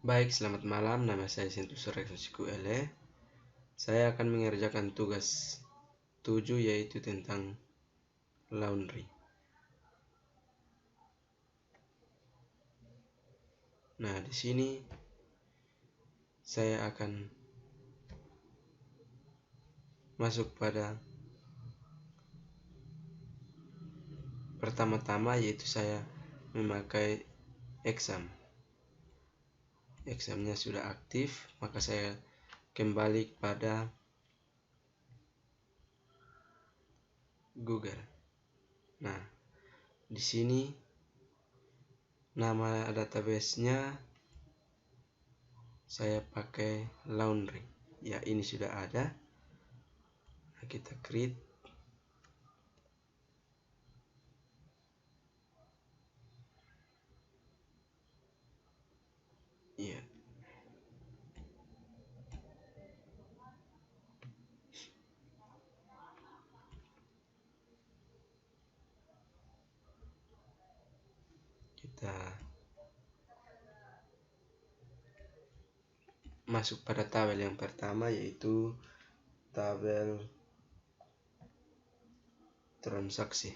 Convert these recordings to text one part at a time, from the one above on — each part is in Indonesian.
Baik, selamat malam. Nama saya Sentosa SQL. Saya akan mengerjakan tugas 7 yaitu tentang laundry. Nah, di sini saya akan masuk pada pertama-tama yaitu saya memakai exam. Examnya sudah aktif, maka saya kembali pada Google. Nah, di sini nama database-nya saya pakai laundry. Ya, ini sudah ada. Nah, kita create. Ya. Kita masuk pada tabel yang pertama yaitu tabel transaksi.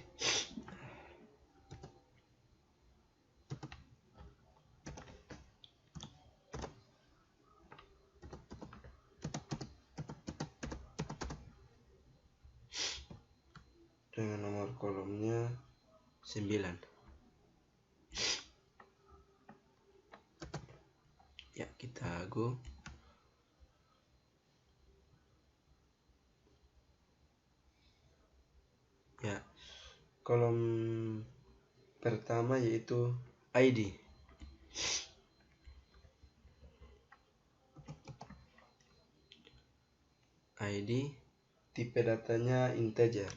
Dengan nomor kolomnya 9. Ya, kita go. Ya, kolom pertama yaitu ID. ID, tipe datanya integer.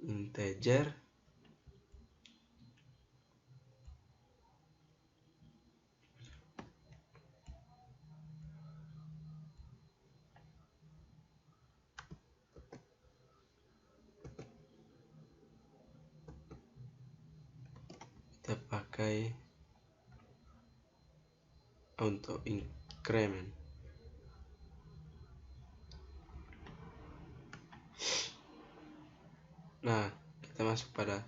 Integer. Kita pakai untuk increment. Nah, kita masuk pada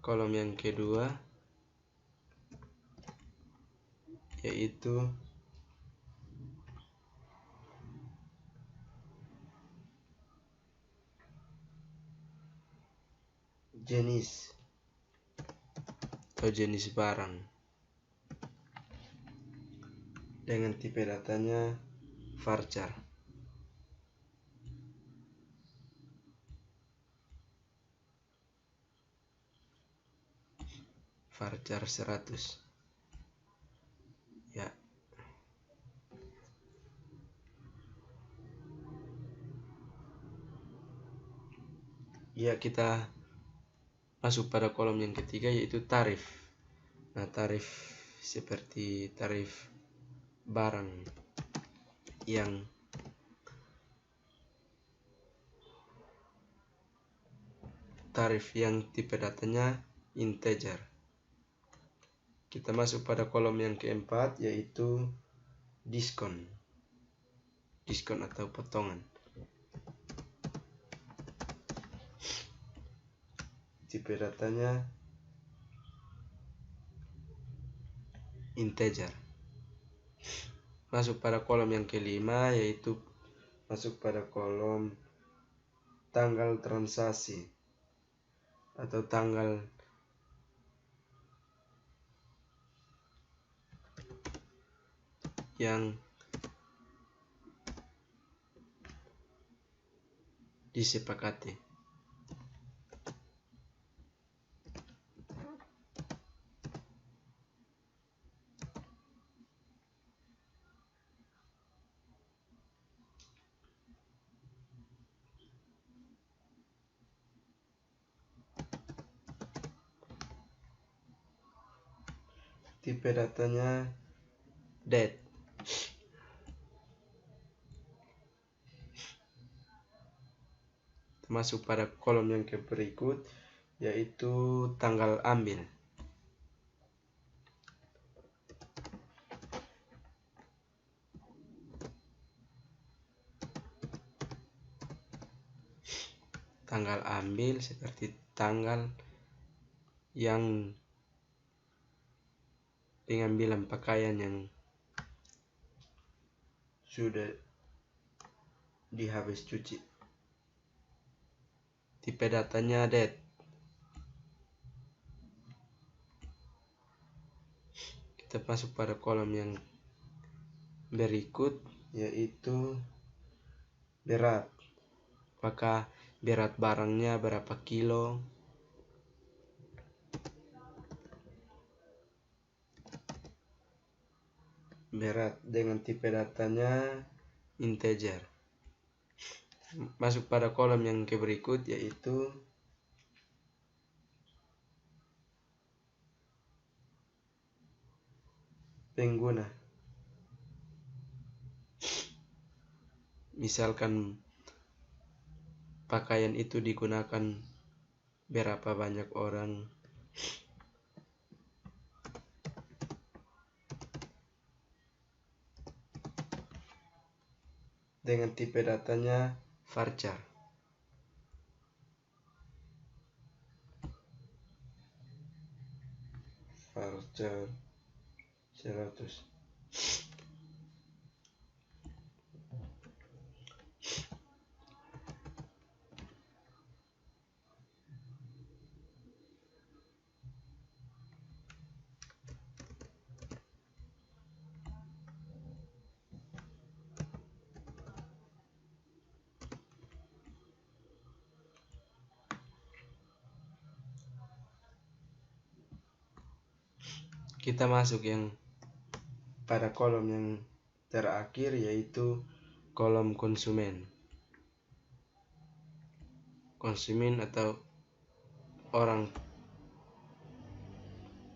kolom yang kedua yaitu jenis atau jenis barang dengan tipe datanya varchar. Varchar 100. Ya. Ya, kita masuk pada kolom yang ketiga yaitu tarif. Nah, tarif seperti tarif barang yang tipe datanya integer. Kita masuk pada kolom yang keempat yaitu diskon. Diskon atau potongan. Tipe datanya integer. Masuk pada kolom yang kelima yaitu masuk pada kolom tanggal transaksi atau tanggal yang disepakati. Tipe datanya date. masuk pada kolom yang berikut, yaitu tanggal ambil. Tanggal ambil seperti tanggal yang pengambilan pakaian yang sudah dihabis cuci. Tipe datanya date. Kita masuk pada kolom yang berikut, yaitu berat. Apakah berat barangnya berapa kilo? Berat dengan tipe datanya integer. Masuk pada kolom yang berikut, yaitu pengguna. Misalkan pakaian itu digunakan berapa banyak orang. Dengan tipe datanya varchar. Varchar 100. Kita masuk yang pada kolom yang terakhir, yaitu kolom konsumen. Konsumen atau orang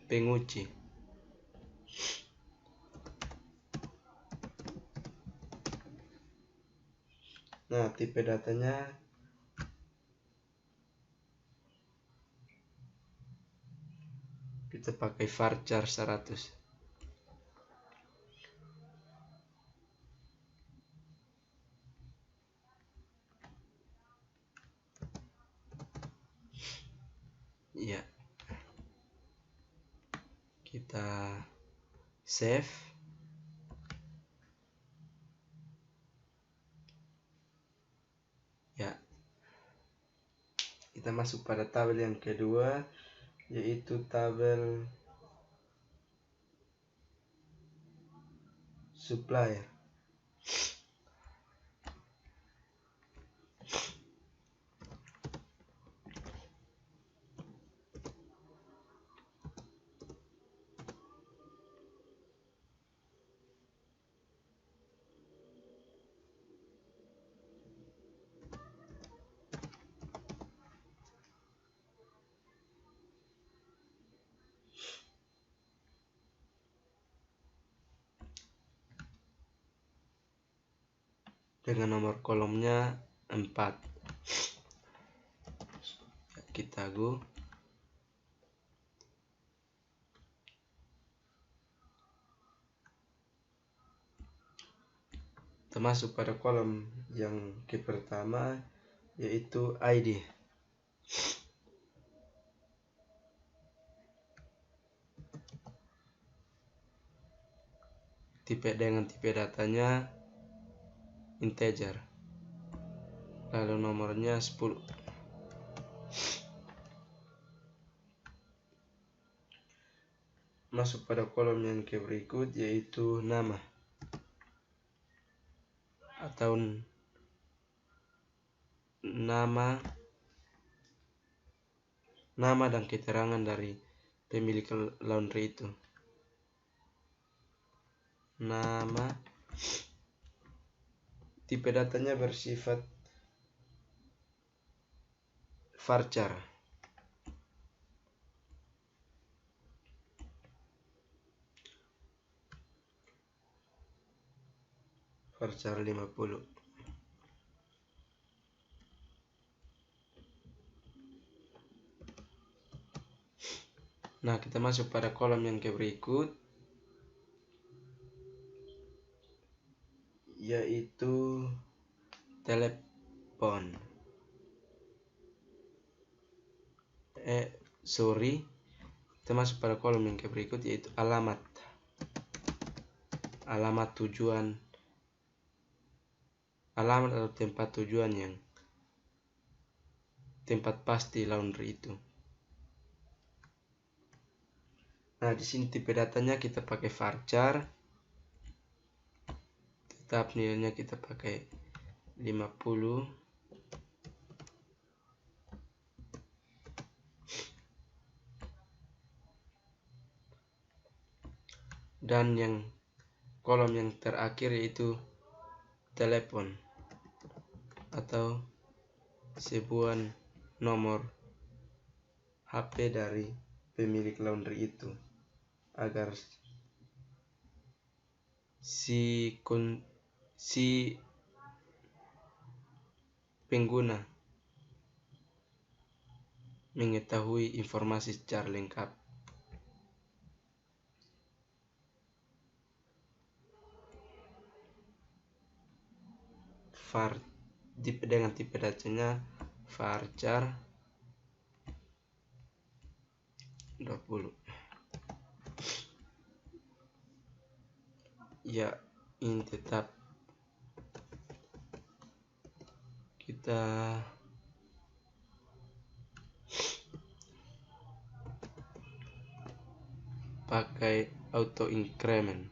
penguji. Nah, tipe datanya kita pakai varchar 100. Ya. Kita save. Ya. Kita masuk pada tabel yang kedua, yaitu tabel supplier. Dengan nomor kolomnya 4. Kita go. Kita masuk pada kolom yang pertama, yaitu ID. Dengan tipe datanya integer. Lalu nomornya 10. Masuk pada kolom yang berikut, yaitu nama atau nama dan keterangan dari pemilik laundry itu. Nama. Tipe datanya bersifat varchar. Varchar 50. Nah, kita masuk pada kolom yang berikut, yaitu telepon. Kita masuk pada kolom yang berikut, yaitu alamat. Alamat tujuan, alamat atau tempat tujuan yang tempat pasti laundry itu. Nah, di sini tipe datanya kita pakai varchar. Tetap nilainya kita pakai 50. Dan yang kolom yang terakhir yaitu telepon atau sebuah nomor HP dari pemilik laundry itu, agar si pengguna mengetahui informasi secara lengkap. Dengan tipe datanya varchar 20. Ya, ini tetap kita pakai auto increment.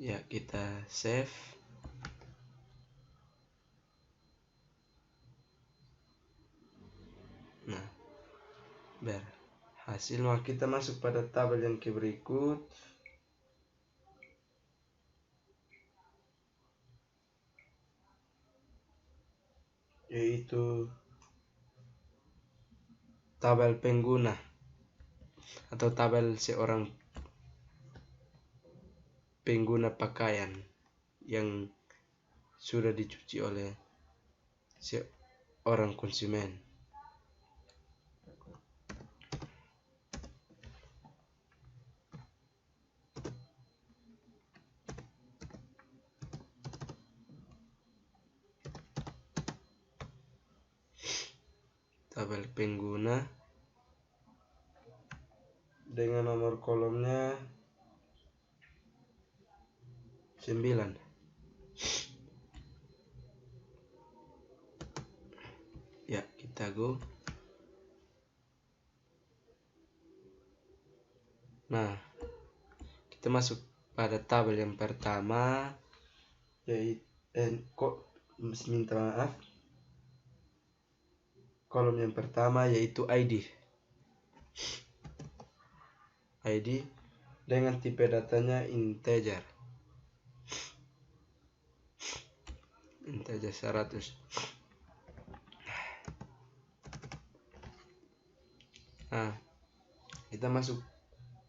Ya, kita save. Nah, berhasil. Maka kita masuk pada tabel yang berikut, yaitu tabel pengguna atau tabel seorang pengguna pakaian yang sudah dicuci oleh seorang konsumen. Tabel pengguna dengan nomor kolomnya 9. Ya, kita go. Nah, kita masuk pada tabel yang pertama, yaitu kolom yang pertama yaitu ID dengan tipe datanya integer 100. Nah, kita masuk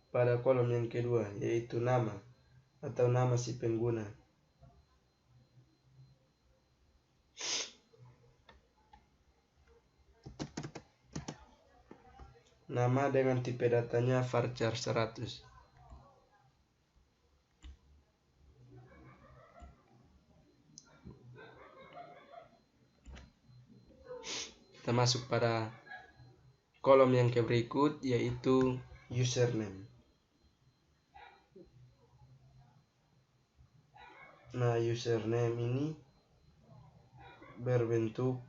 pada kolom yang kedua, yaitu nama atau nama si pengguna. Nama dengan tipe datanya varchar 100. Kita masuk pada kolom yang berikut, yaitu username. Nah, username ini berbentuk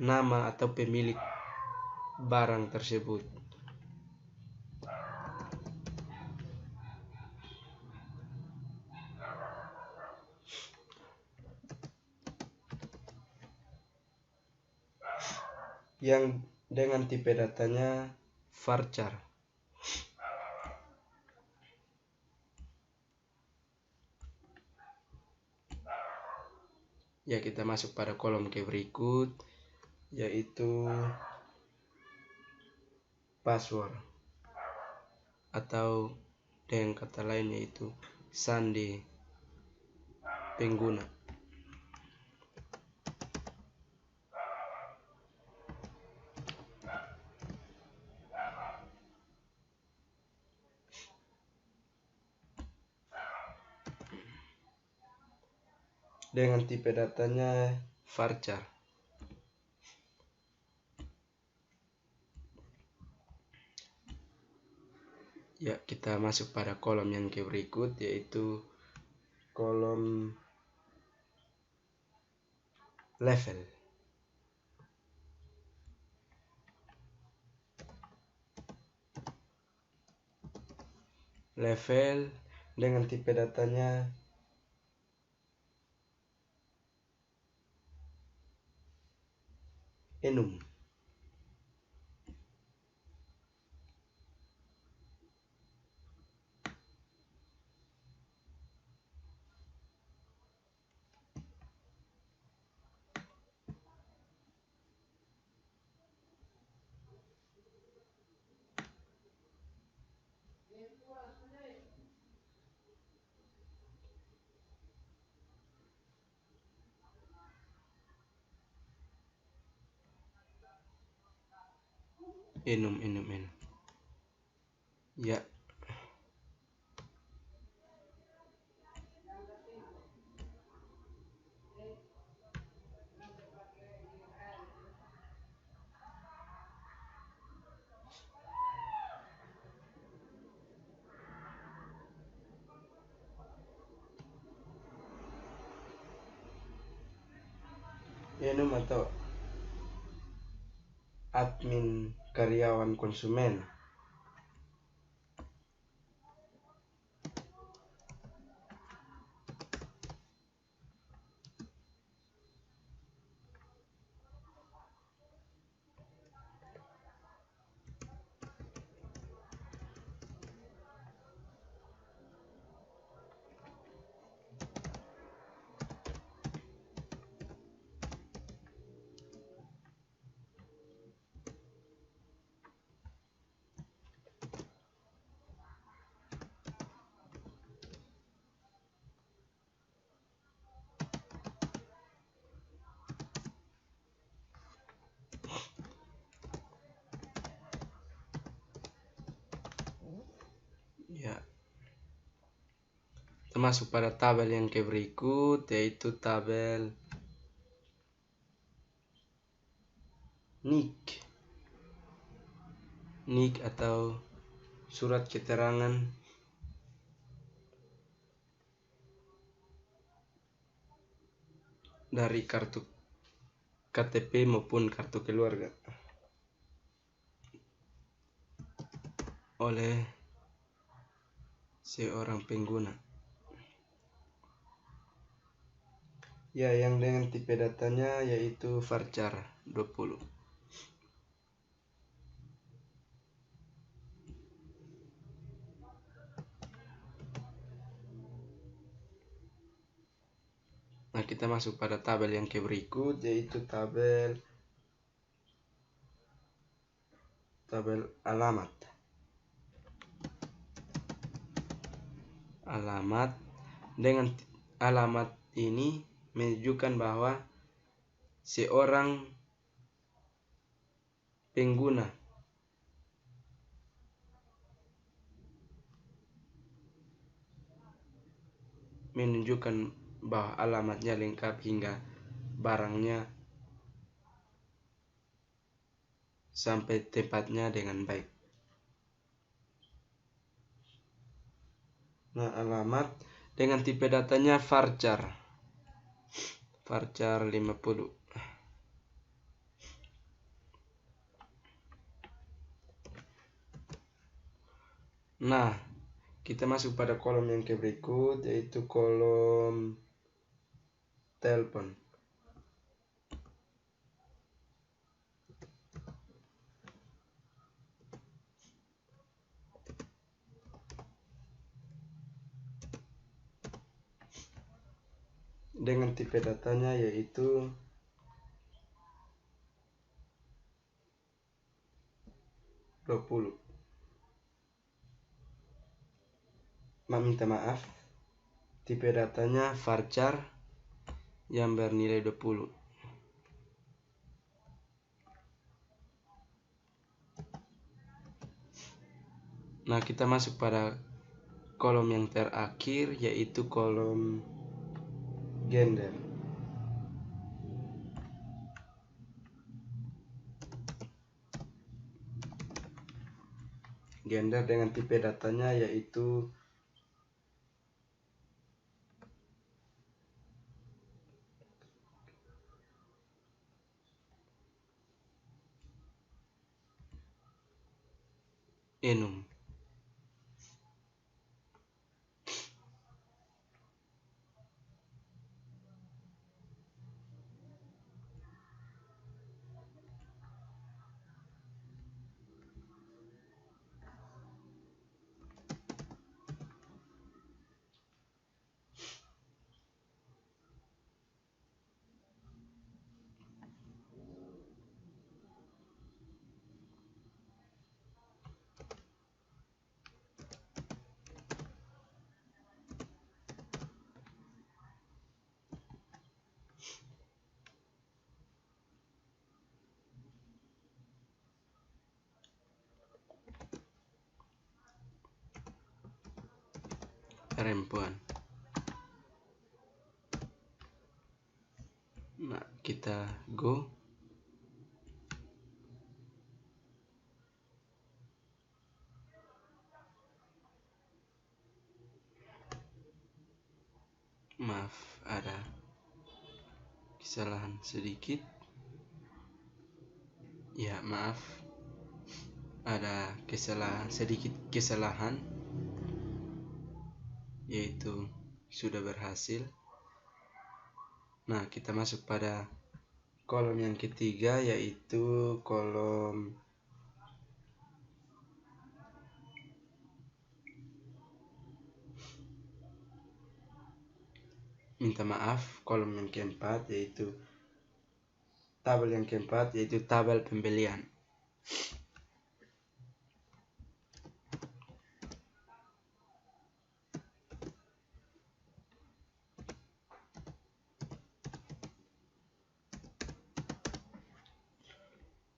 nama atau pemilik barang tersebut. Yang dengan tipe datanya varchar. Ya, kita masuk pada kolom berikut, yaitu password atau dengan kata lain yaitu sandi. pengguna. Dengan tipe datanya varchar. Ya, kita masuk pada kolom yang berikut, yaitu kolom level. Level dengan tipe datanya enum. Enum. Ya, enum atau admin karyawan konsumen. Ya, kita masuk pada tabel yang berikut, yaitu tabel NIK atau surat keterangan dari kartu KTP maupun kartu keluarga oleh seorang pengguna. Ya, yang dengan tipe datanya yaitu varchar 20. Nah, kita masuk pada tabel yang berikut, yaitu tabel alamat. Dengan alamat ini menunjukkan bahwa seorang pengguna menunjukkan bahwa alamatnya lengkap hingga barangnya sampai tempatnya dengan baik. Nah, alamat dengan tipe datanya varchar 50. Nah, kita masuk pada kolom yang berikut, yaitu kolom telepon. Dengan tipe datanya yaitu 20. Minta maaf, Tipe datanya varchar yang bernilai 20. Nah, kita masuk pada kolom yang terakhir, yaitu kolom gender. Gender dengan tipe datanya yaitu enum. Perempuan. Nah, kita go. Maaf, ada kesalahan sedikit. Ya, maaf. Ada sedikit kesalahan, yaitu sudah berhasil. Nah, kita masuk pada kolom yang ketiga, yaitu kolom kolom yang keempat, yaitu tabel yang keempat, yaitu tabel pembelian.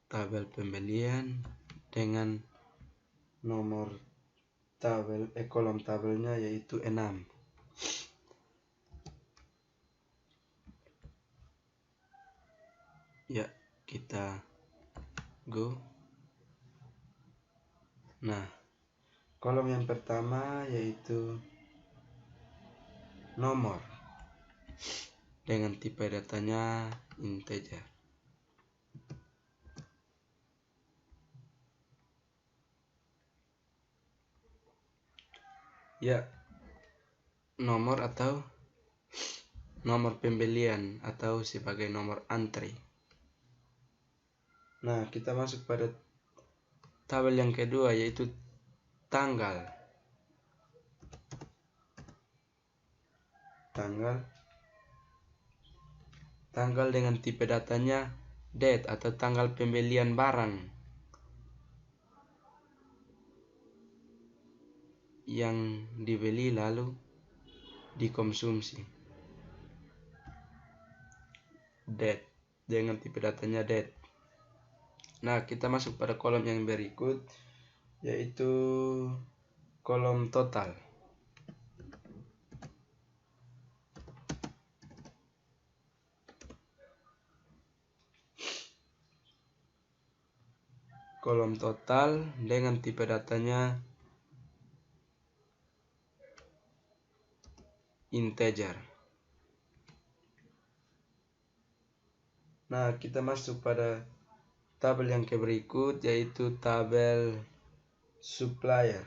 Tabel pembelian dengan nomor kolom tabelnya yaitu 6. Ya, kita go. Nah, kolom yang pertama yaitu nomor dengan tipe datanya integer. Ya, nomor atau nomor pembelian atau sebagai nomor antri. Nah, kita masuk pada tabel yang kedua, yaitu tanggal. Tanggal dengan tipe datanya date atau tanggal pembelian barang yang dibeli lalu dikonsumsi. Date dengan tipe datanya date. Nah, kita masuk pada kolom yang berikut, yaitu kolom total. Kolom total dengan tipe datanya integer. Nah, kita masuk pada tabel yang berikut, yaitu tabel supplier.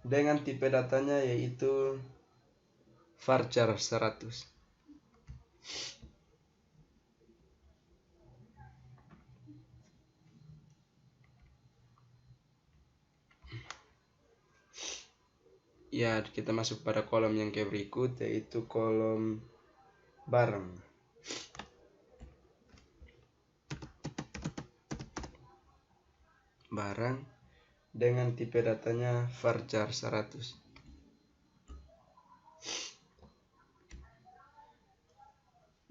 Dengan tipe datanya yaitu varchar 100. Ya, kita masuk pada kolom yang ke berikut, yaitu kolom barang. Barang dengan tipe datanya varchar 100.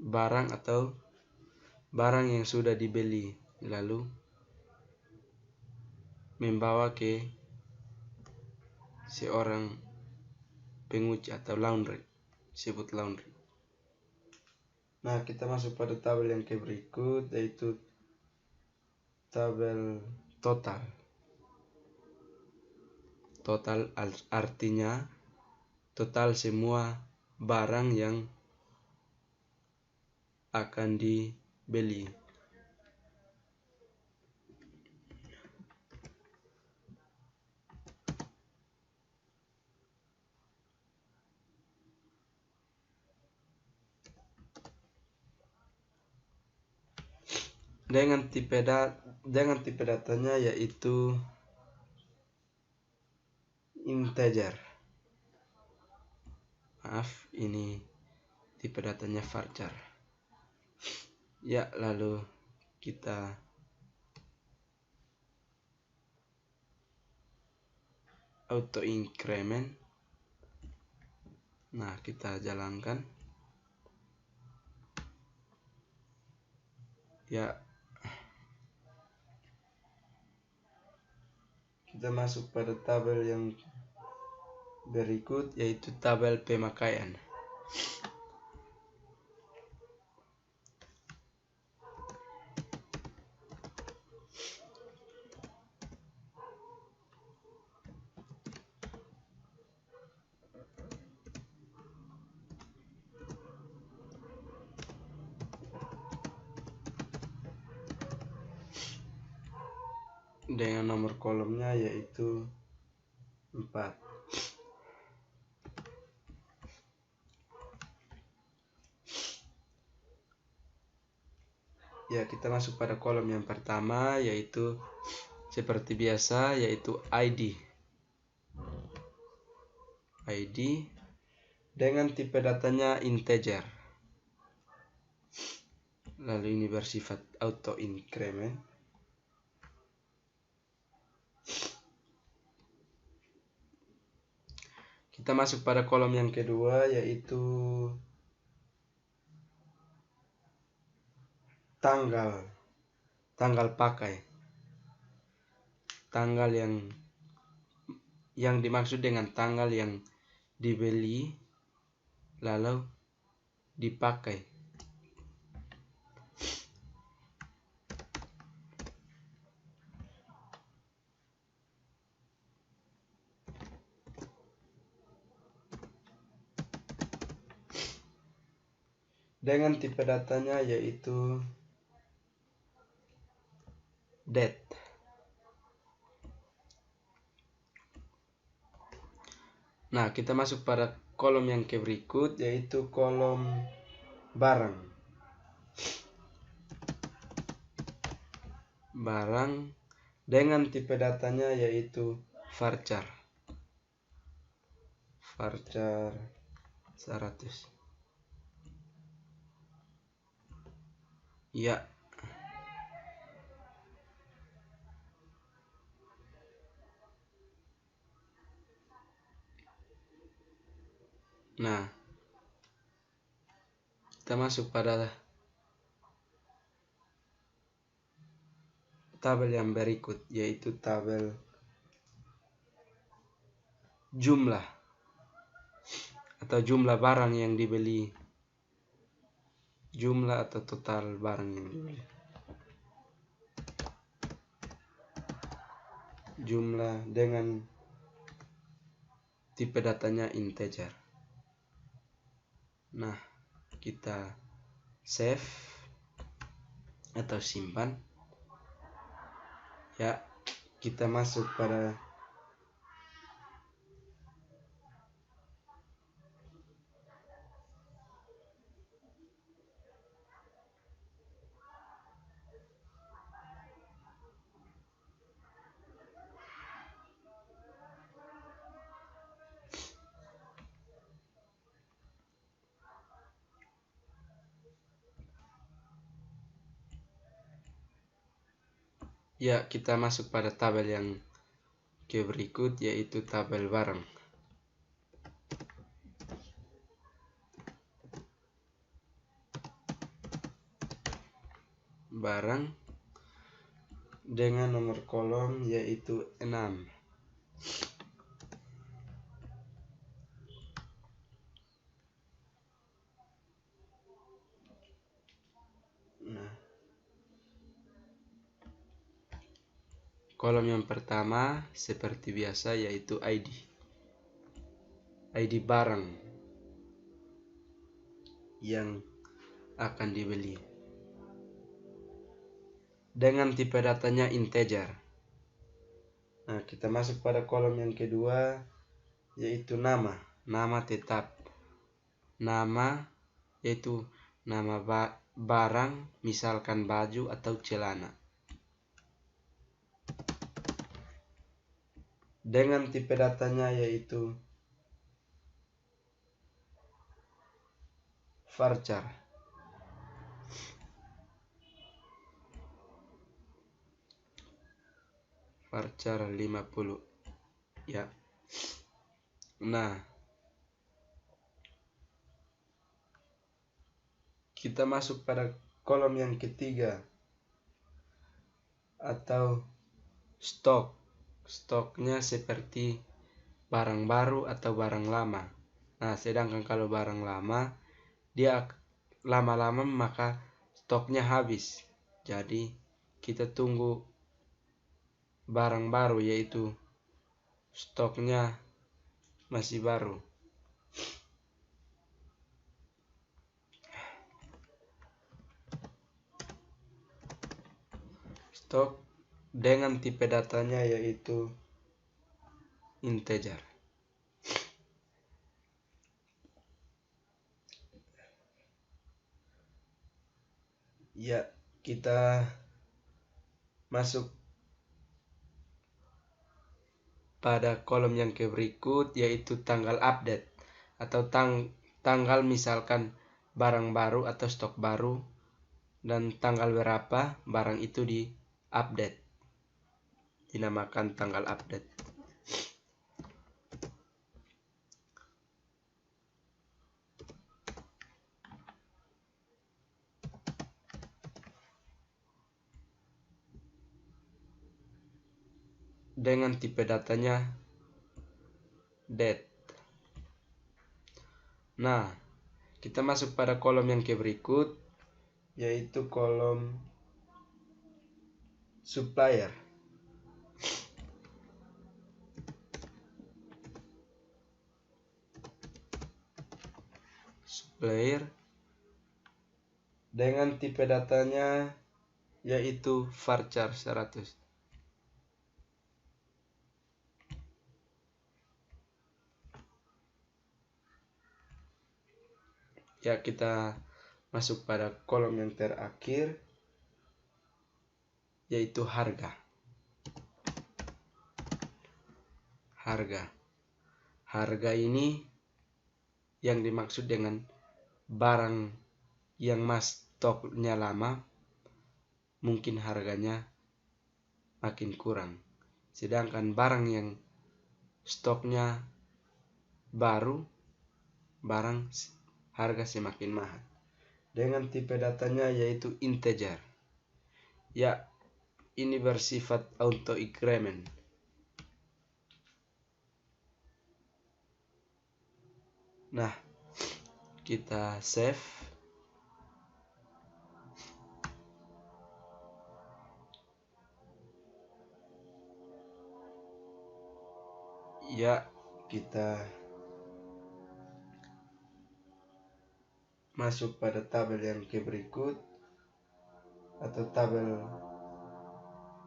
Barang atau barang yang sudah dibeli lalu membawa ke seorang penguji atau laundry, sebut laundry. Nah, kita masuk pada tabel yang ke berikut, yaitu tabel total. Total artinya total semua barang yang akan dibeli. Dengan tipe datanya yaitu integer. Maaf, ini tipe datanya varchar. Ya, lalu kita auto increment. Nah, kita jalankan. Ya, kita masuk pada tabel yang berikut, yaitu tabel pemakaian. Dengan nomor kolomnya yaitu 4. Ya, kita masuk pada kolom yang pertama, yaitu seperti biasa, yaitu ID. ID dengan tipe datanya integer. Lalu ini bersifat auto increment. Kita masuk pada kolom yang kedua, yaitu tanggal pakai. Tanggal yang dimaksud dengan tanggal yang dibeli lalu dipakai. Dengan tipe datanya yaitu date. Nah, kita masuk pada kolom yang ke berikut, yaitu kolom barang. Barang dengan tipe datanya yaitu varchar. Varchar 100. Ya. Nah, kita masuk pada tabel yang berikut, yaitu tabel jumlah atau jumlah barang yang dibeli. Jumlah atau total barang yang dibeli. Jumlah dengan tipe datanya integer. Nah, kita save atau simpan. Ya, kita masuk pada Ya, kita masuk pada tabel yang ke berikut, yaitu tabel barang. Barang dengan nomor kolom yaitu 6. Nah, kolom yang pertama seperti biasa yaitu ID. ID barang yang akan dibeli. Dengan tipe datanya integer. Nah, kita masuk pada kolom yang kedua yaitu nama. Nama tetap. Nama yaitu nama barang, misalkan baju atau celana. Dengan tipe datanya yaitu varchar. Varchar 50. Ya. Nah, kita masuk pada kolom yang ketiga atau stok. Stoknya seperti barang baru atau barang lama. Nah, sedangkan kalau barang lama, dia lama-lama maka stoknya habis. Jadi, kita tunggu barang baru, yaitu stoknya masih baru. Stok dengan tipe datanya yaitu integer. Ya, kita masuk pada kolom yang berikut yaitu tanggal update atau tanggal misalkan barang baru atau stok baru dan tanggal berapa barang itu di update, dinamakan tanggal update. Dengan tipe datanya date. Nah, kita masuk pada kolom yang berikut yaitu kolom supplier. Supplier dengan tipe datanya yaitu varchar 100. Ya, kita masuk pada kolom yang terakhir yaitu harga. Harga ini yang dimaksud dengan barang yang stoknya lama mungkin harganya makin kurang. Sedangkan barang yang stoknya baru, barang harga semakin mahal. Dengan tipe datanya yaitu integer. Ya, ini bersifat auto increment. Nah, kita save. Ya, kita masuk pada tabel yang berikut atau tabel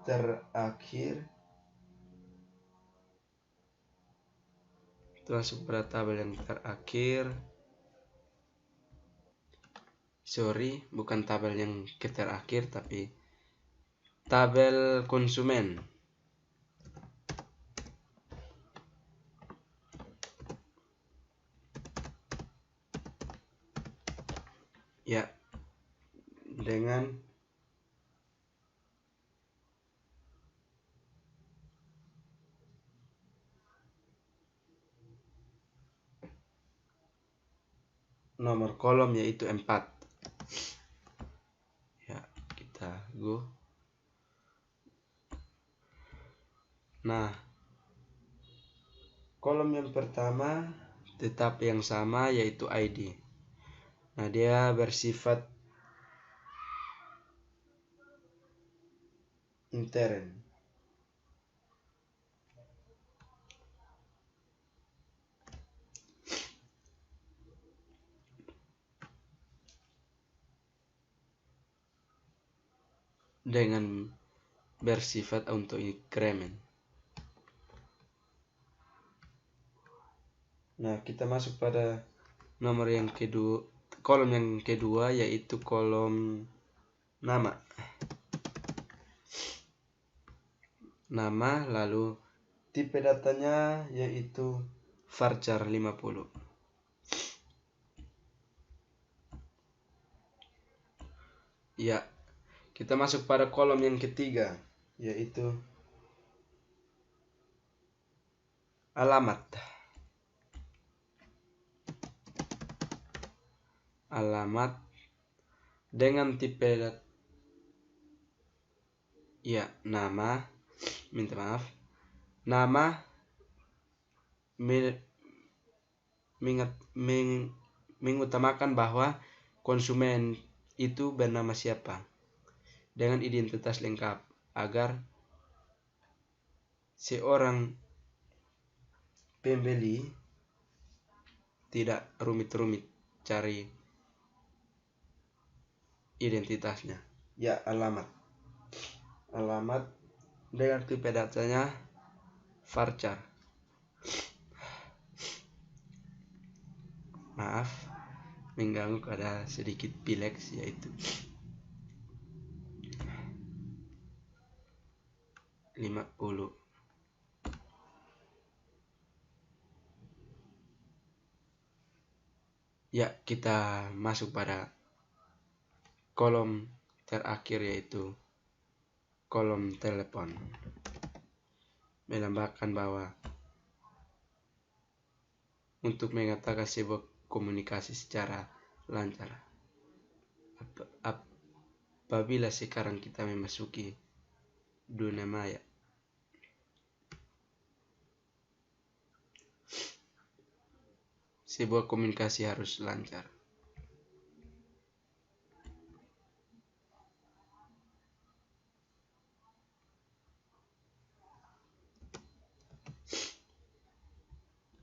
terakhir. Kita masuk pada tabel yang terakhir. Sorry, bukan tabel yang terakhir tapi tabel konsumen. Ya, dengan nomor kolom yaitu 4. Ya, kita go. Nah, kolom yang pertama tetap yang sama yaitu ID. Nah, dia bersifat intern. Dengan bersifat auto increment. Nah, kita masuk pada nomor yang kedua, kolom yang kedua yaitu kolom nama. Nama, lalu tipe datanya yaitu varchar 50. Ya, kita masuk pada kolom yang ketiga yaitu alamat. Alamat dengan tipe nama, minta maaf. Nama mengutamakan bahwa konsumen itu bernama siapa dengan identitas lengkap agar seorang pembeli tidak rumit-rumit cari identitasnya. Ya, alamat dengan tipe datanya varchar. Maaf mengganggu, ada sedikit pilek yaitu 50. Ya, kita masuk pada kolom terakhir yaitu kolom telepon. Menambahkan bahwa untuk mengatakan sebuah komunikasi secara lancar, apabila sekarang kita memasuki dunia maya, sebuah komunikasi harus lancar.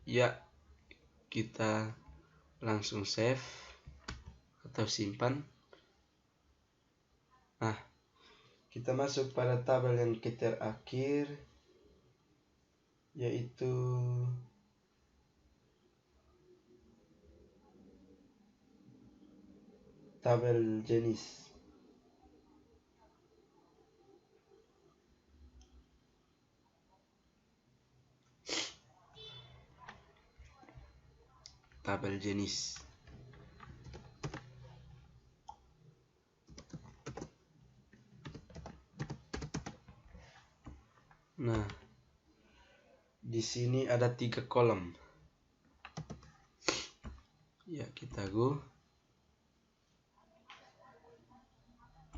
Ya, kita langsung save atau simpan. Nah, kita masuk pada tabel yang terakhir yaitu tabel jenis. Tabel jenis. Nah, di sini ada 3 kolom. Ya, kita go.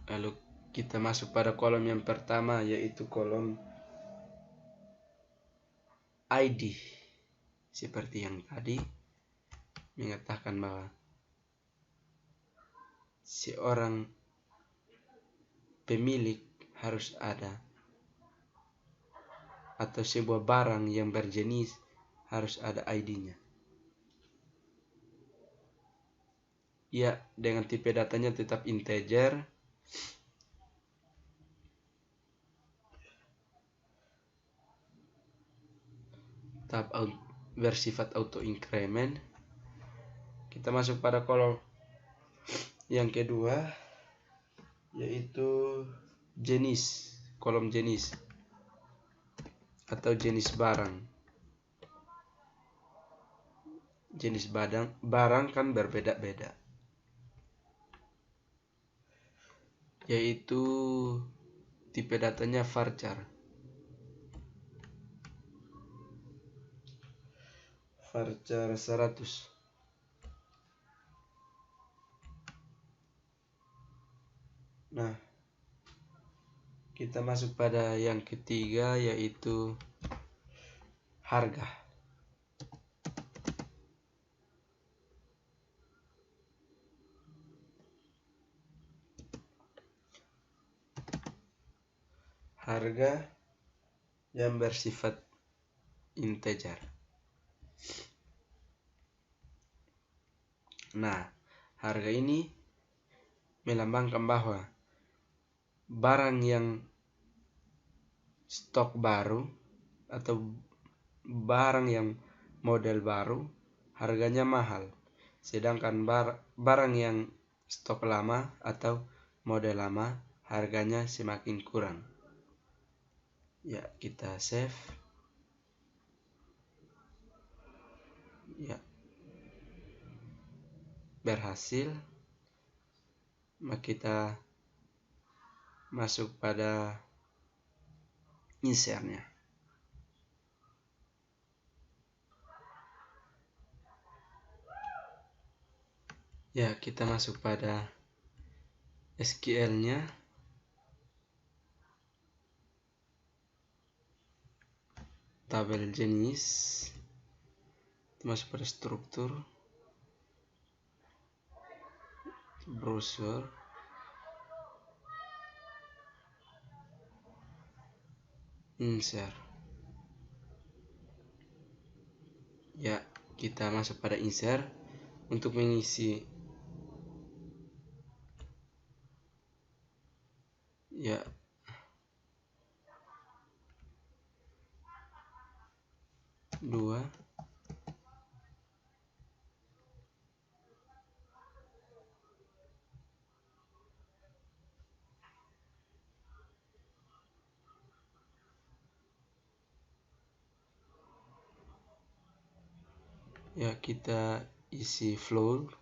Lalu kita masuk pada kolom yang pertama yaitu kolom ID. Seperti yang tadi mengatakan bahwa seorang pemilik harus ada, atau sebuah barang yang berjenis harus ada ID-nya. Ya, dengan tipe datanya tetap integer. Tetap bersifat auto increment. Kita masuk pada kolom yang kedua yaitu jenis, kolom jenis atau jenis barang. Jenis barang kan berbeda-beda, yaitu tipe datanya varchar. Varchar 100. Nah, kita masuk pada yang ketiga, yaitu harga. Harga yang bersifat integer. Nah, harga ini melambangkan bahwa barang yang stok baru atau barang yang model baru harganya mahal, sedangkan barang yang stok lama atau model lama harganya semakin kurang. Ya, kita save. Ya, berhasil. Maka kita masuk pada insertnya. Ya, kita masuk pada SQL-nya. Tabel jenis. Masuk pada struktur. Browser. Insert. Ya, kita masuk pada insert untuk mengisi. Ya, dua. Ya, kita isi floor.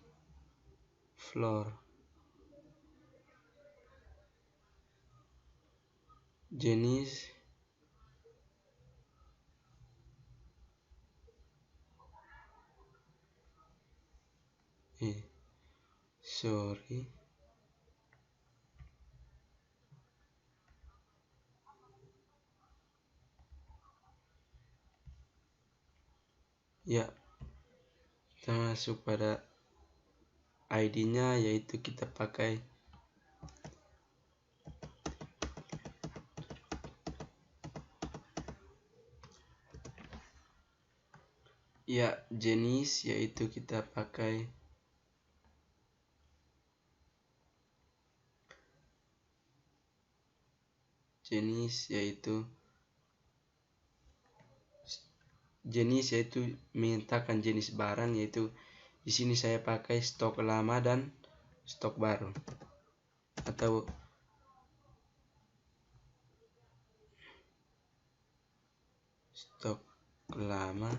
Jenis. Sorry. Ya, kita masuk pada ID-nya, yaitu kita pakai ya jenis, yaitu kita pakai jenis, yaitu menyatakan jenis barang, yaitu di sini saya pakai stok lama dan stok baru, atau stok lama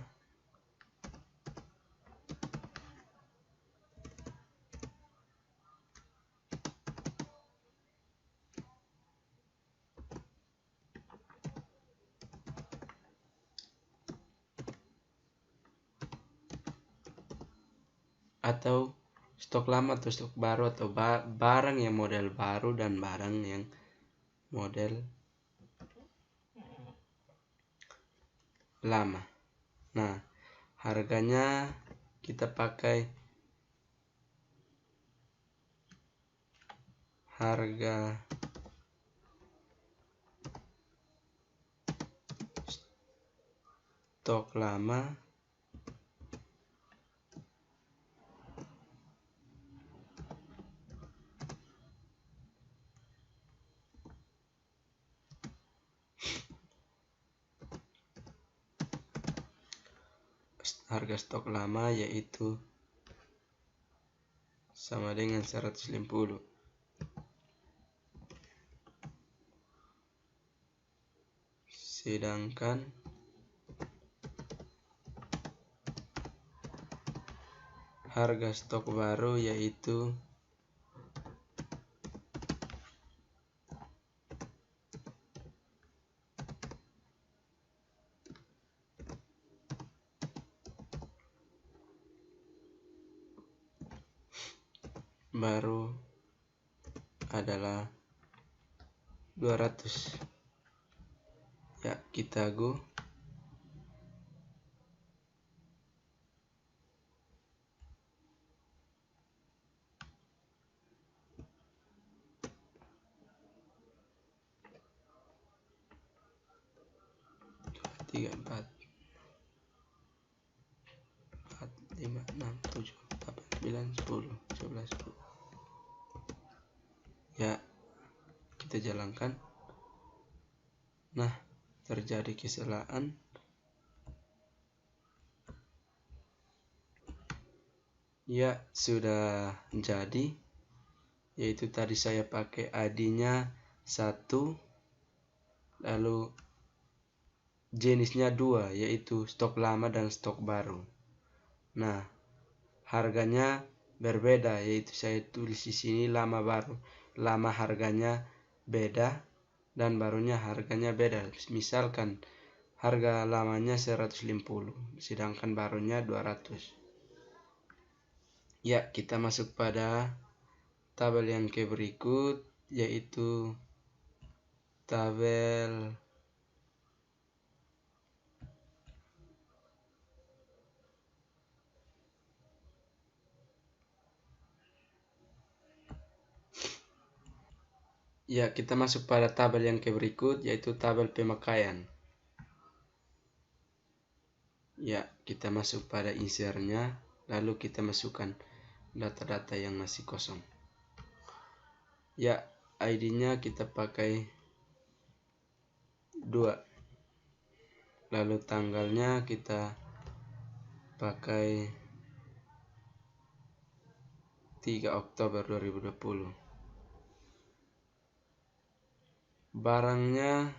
atau stok lama atau stok baru, atau barang yang model baru dan barang yang model lama. Nah, harganya kita pakai harga stok lama yaitu sama dengan 150. Sedangkan harga stok baru yaitu baru adalah 200. Ya, kita go. Tiga, 4, 5, 6, 7, 8, 9, 10, 11, 12. Ya, kita jalankan. Nah, terjadi kesalahan. Ya, sudah jadi. Yaitu tadi saya pakai ID-nya 1, lalu jenisnya 2, yaitu stok lama dan stok baru. Nah, harganya berbeda, yaitu saya tulis di sini lama baru. Lama harganya beda dan barunya harganya beda. Misalkan harga lamanya 150, sedangkan barunya 200. Ya, kita masuk pada tabel yang berikut, yaitu tabel Ya, kita masuk pada tabel yang berikut, yaitu tabel pemakaian. Ya, kita masuk pada insertnya, lalu kita masukkan data-data yang masih kosong. Ya, ID-nya kita pakai 2. Lalu tanggalnya kita pakai 3 Oktober 2020. Barangnya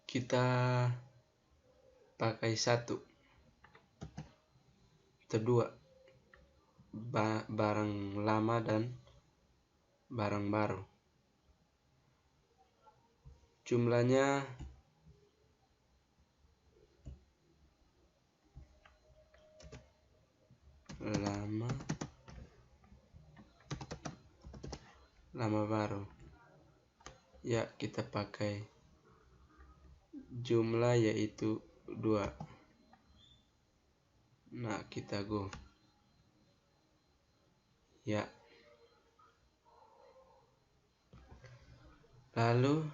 kita pakai 1 atau 2, barang lama dan barang baru. Jumlahnya lama baru. Ya, kita pakai jumlah yaitu 2. Nah, kita go. Ya. Lalu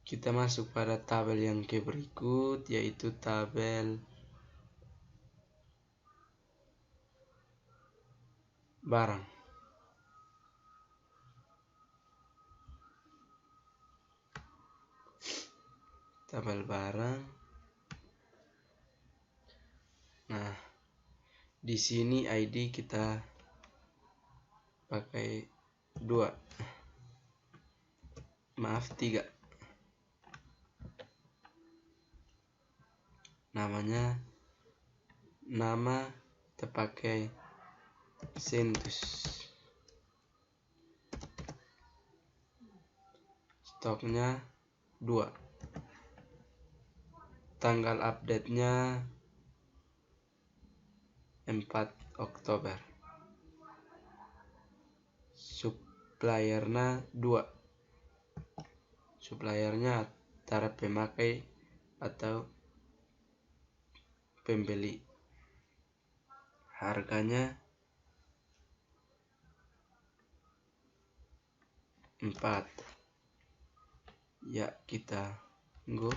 kita masuk pada tabel yang berikut, yaitu tabel barang. Tabel barang. Nah, di sini ID kita pakai 2. Maaf, 3. Nama kita pakai Sentus. Stoknya 2. Tanggal update-nya 4 Oktober. Suppliernya 2. Suppliernya antara pemakai atau pembeli. Harganya 4. Ya, kita go.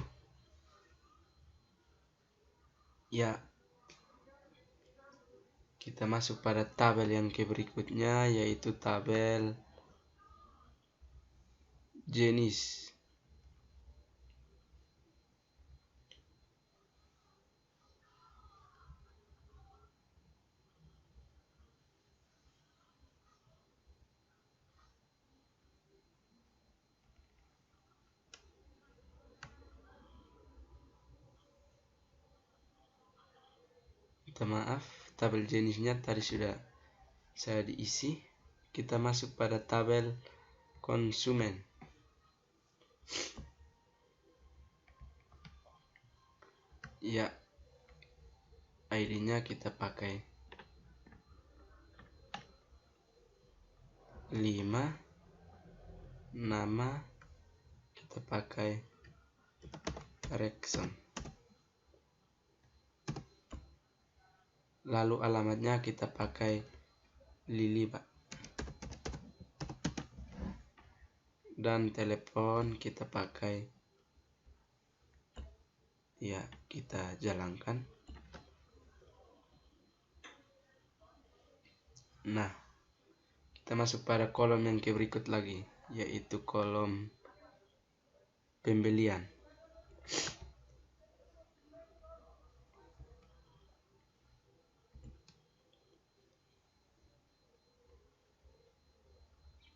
Ya, kita masuk pada tabel yang berikutnya, yaitu tabel jenis. Minta maaf, tabel jenisnya tadi sudah saya diisi. Kita masuk pada tabel konsumen. Ya, ID-nya kita pakai 5, nama kita pakai Rexon, lalu alamatnya kita pakai Liliba, dan telepon kita pakai, ya kita jalankan. Nah, kita masuk pada kolom yang berikut lagi, yaitu kolom pembelian.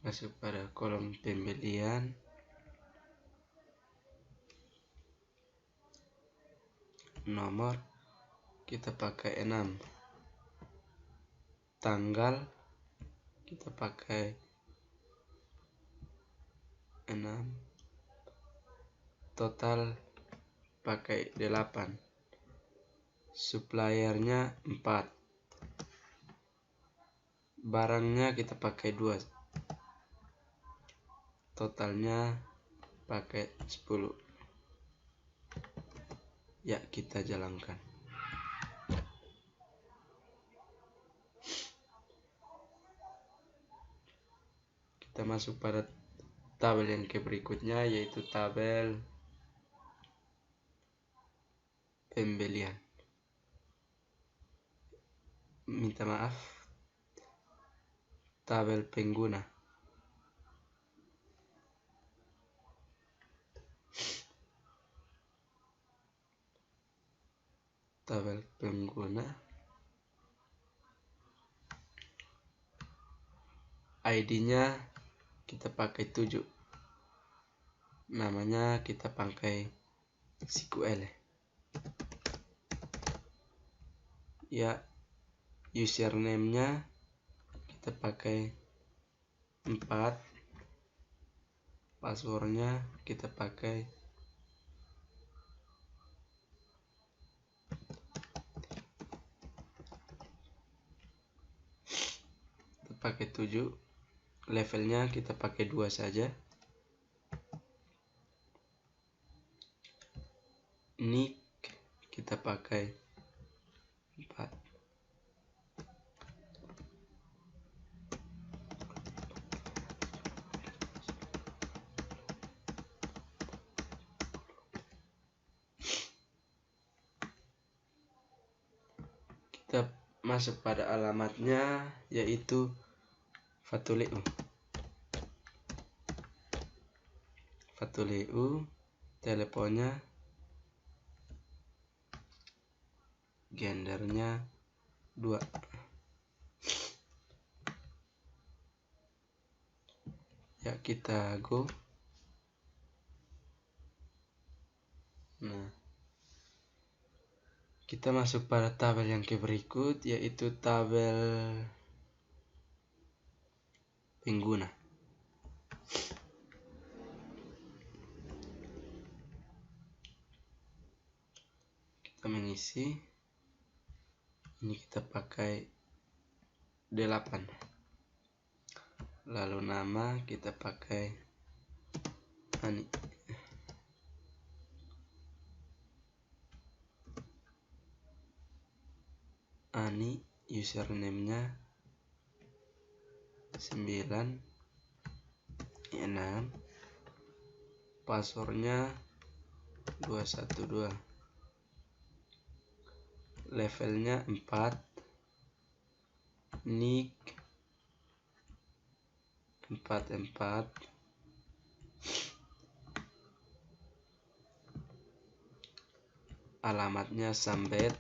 Masuk pada kolom pembelian. Nomor kita pakai 6. Tanggal kita pakai 6. Total pakai 8. Suppliernya 4. Barangnya kita pakai 2. Totalnya pakai 10. Ya, kita jalankan. Kita masuk pada tabel yang berikutnya, yaitu tabel pembelian. Minta maaf, tabel pengguna. Tabel pengguna. ID-nya kita pakai 7. Namanya kita pakai SQL. Ya, username-nya kita pakai 4. Passwordnya kita pakai 7. Levelnya kita pakai 2 saja. Nick kita pakai 4. Kita masuk pada alamatnya, yaitu Fatuleu. Teleponnya, gendernya 2. Ya, kita go. Nah, kita masuk pada tabel yang berikut, yaitu tabel pengguna. Kita mengisi. Ini kita pakai 8. Lalu nama kita pakai Ani. Username-nya 9, 6. Passwordnya 212. Levelnya 4. Nick 4. Alamatnya Sambet.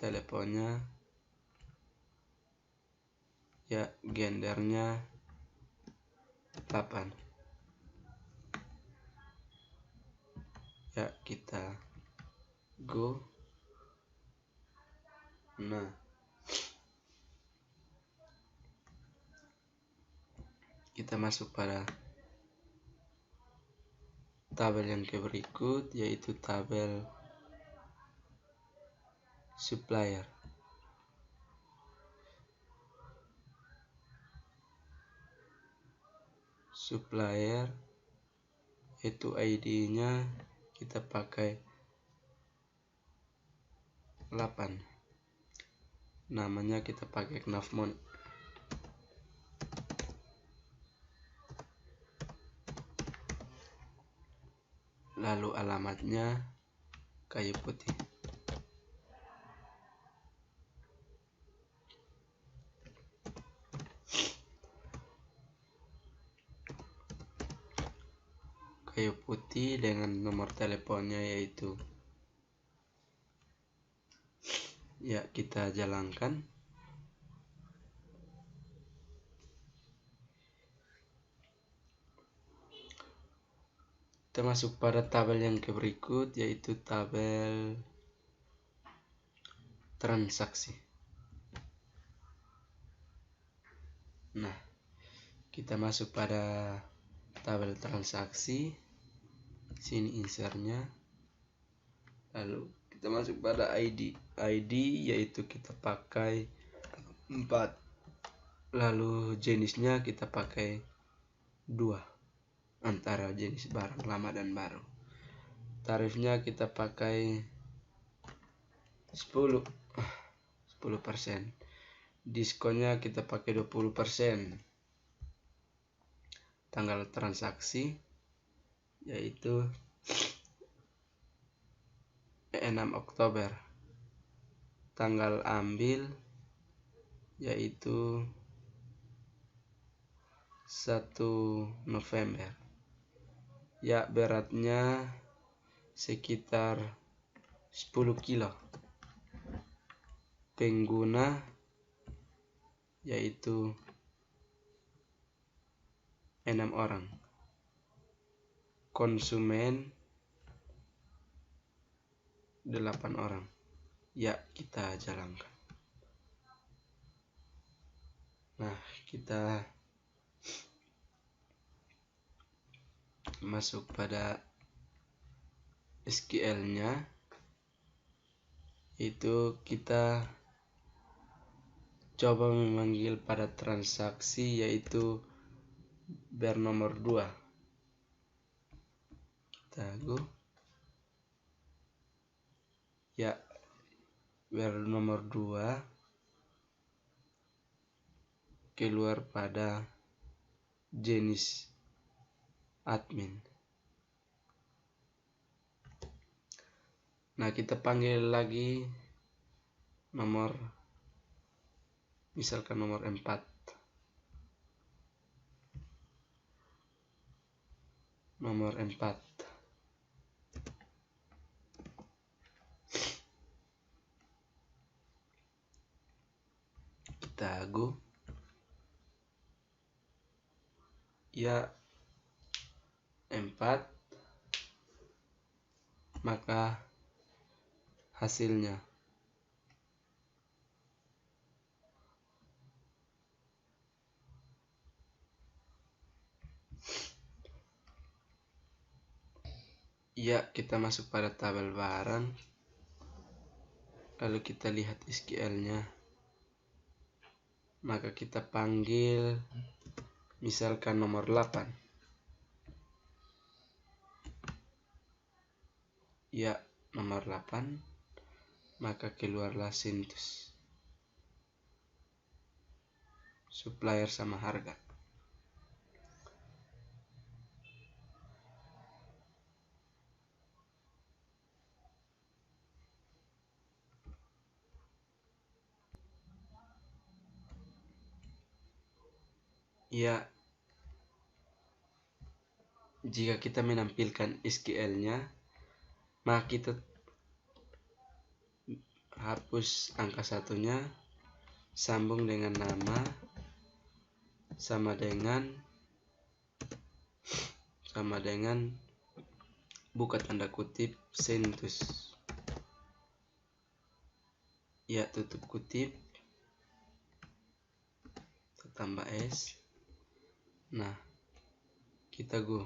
Teleponnya, ya, gendernya 8. Ya, kita go. Nah, kita masuk pada tabel yang berikut, yaitu tabel supplier. Supplier itu ID-nya kita pakai 8. Namanya kita pakai knafmon. Lalu alamatnya Kayu Putih. Kayu Putih dengan nomor teleponnya yaitu, ya kita jalankan. Kita masuk pada tabel yang berikut, yaitu tabel transaksi. Nah, kita masuk pada tabel transaksi. Sini insertnya. Lalu kita masuk pada ID. ID yaitu kita pakai 4. Lalu jenisnya kita pakai 2. Antara jenis barang lama dan baru. Tarifnya kita pakai 10%. Diskonnya kita pakai 20%. Tanggal transaksi yaitu 6 Oktober. Tanggal ambil yaitu 1 November. Ya, beratnya sekitar 10 kilo. Pengguna yaitu 6 orang. Konsumen 8 orang. Ya, kita jalankan. Nah, kita masuk pada SQL-nya, itu kita coba memanggil pada transaksi yaitu bernomor 2. Kita go. Ya, bernomor 2 keluar pada jenis admin. Nah, kita panggil lagi nomor, misalkan nomor 4. Nomor 4. Kita go. Ya, 4. Maka hasilnya ya, kita masuk pada tabel barang. Lalu kita lihat SQL-nya. Maka kita panggil misalkan nomor 8. Ya, nomor 8. Maka keluarlah Sintus. Supplier sama harga. Ya, jika kita menampilkan SQL-nya, maka kita hapus angka 1-nya, sambung dengan nama, sama dengan buka tanda kutip Sintus. Ya, tutup kutip, tambah S. Nah, kita go.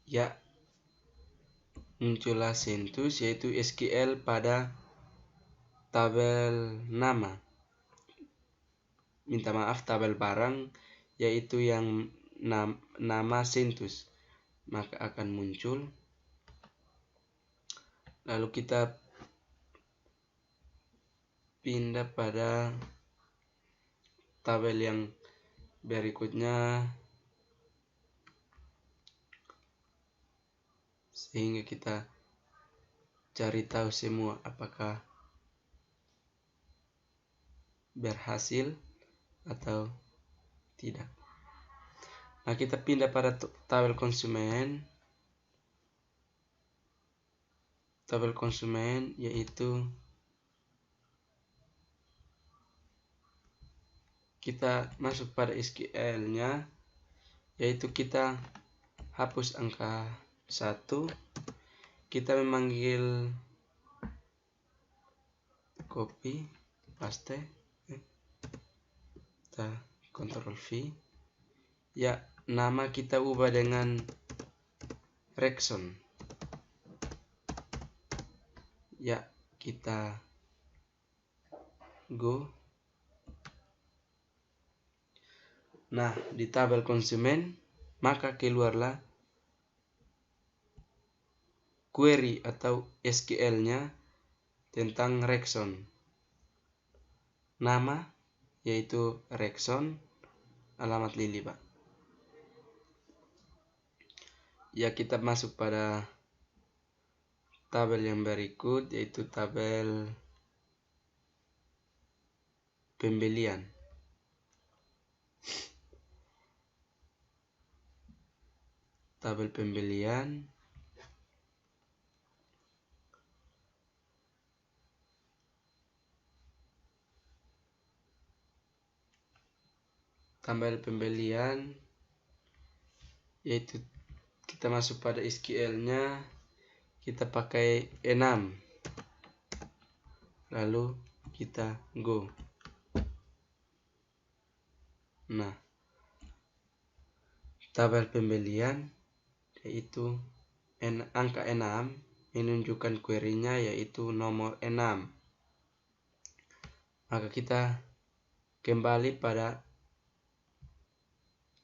Ya, muncullah CentOS, yaitu SQL pada tabel nama. Minta maaf, tabel barang, yaitu yang nama CentOS. Maka akan muncul. Lalu kita pindah pada tabel yang berikutnya, sehingga kita cari tahu semua apakah berhasil atau tidak. Nah, kita pindah pada tabel konsumen. Tabel konsumen yaitu kita masuk pada SQL-nya, yaitu kita hapus angka 1, kita memanggil copy, paste, kita Ctrl V. Ya, nama kita ubah dengan Rexon. Ya, kita go. Nah, di tabel konsumen maka keluarlah query atau SQL-nya tentang Rexon. Nama yaitu Rexon, alamat Lili, Pak. Ya, kita masuk pada tabel yang berikut, yaitu tabel pembelian. Tabel pembelian. Tabel pembelian yaitu kita masuk pada SQL-nya, kita pakai enum. Lalu kita go. Nah, tabel pembelian yaitu angka 6 menunjukkan query-nya yaitu nomor 6. Maka kita kembali pada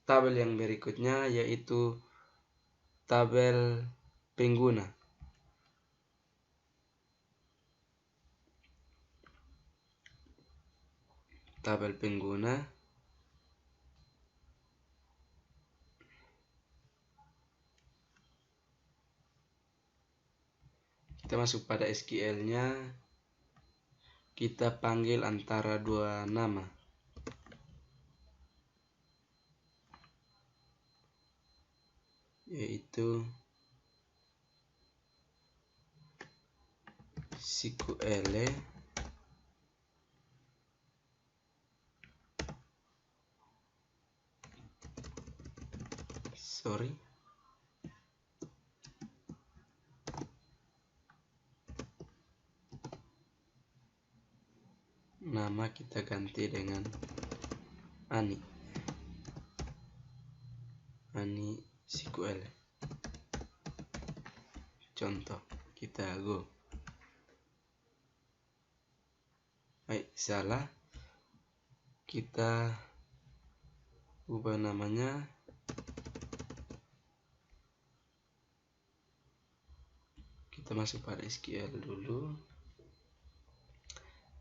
tabel yang berikutnya, yaitu tabel pengguna. Tabel pengguna. Kita masuk pada SQL-nya, kita panggil antara dua nama, yaitu SQL nama kita ganti dengan Ani SQL. Contoh, kita go. Baik, salah. Kita ubah namanya. Kita masuk pada SQL dulu.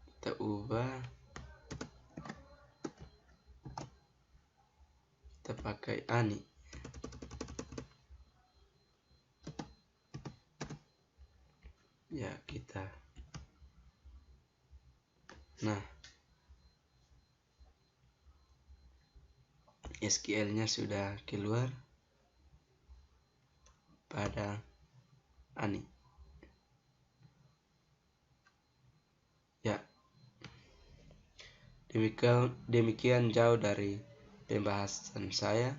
Kita ubah. Kita pakai Ani. Ya, kita. Nah, SQL-nya sudah keluar pada Ani. Ya, demikian jauh dari pembahasan saya.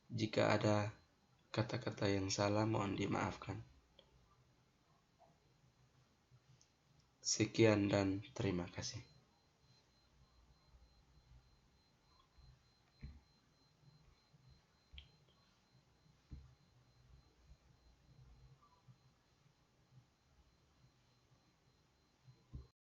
Jika ada kata-kata yang salah, mohon dimaafkan. Sekian dan terima kasih.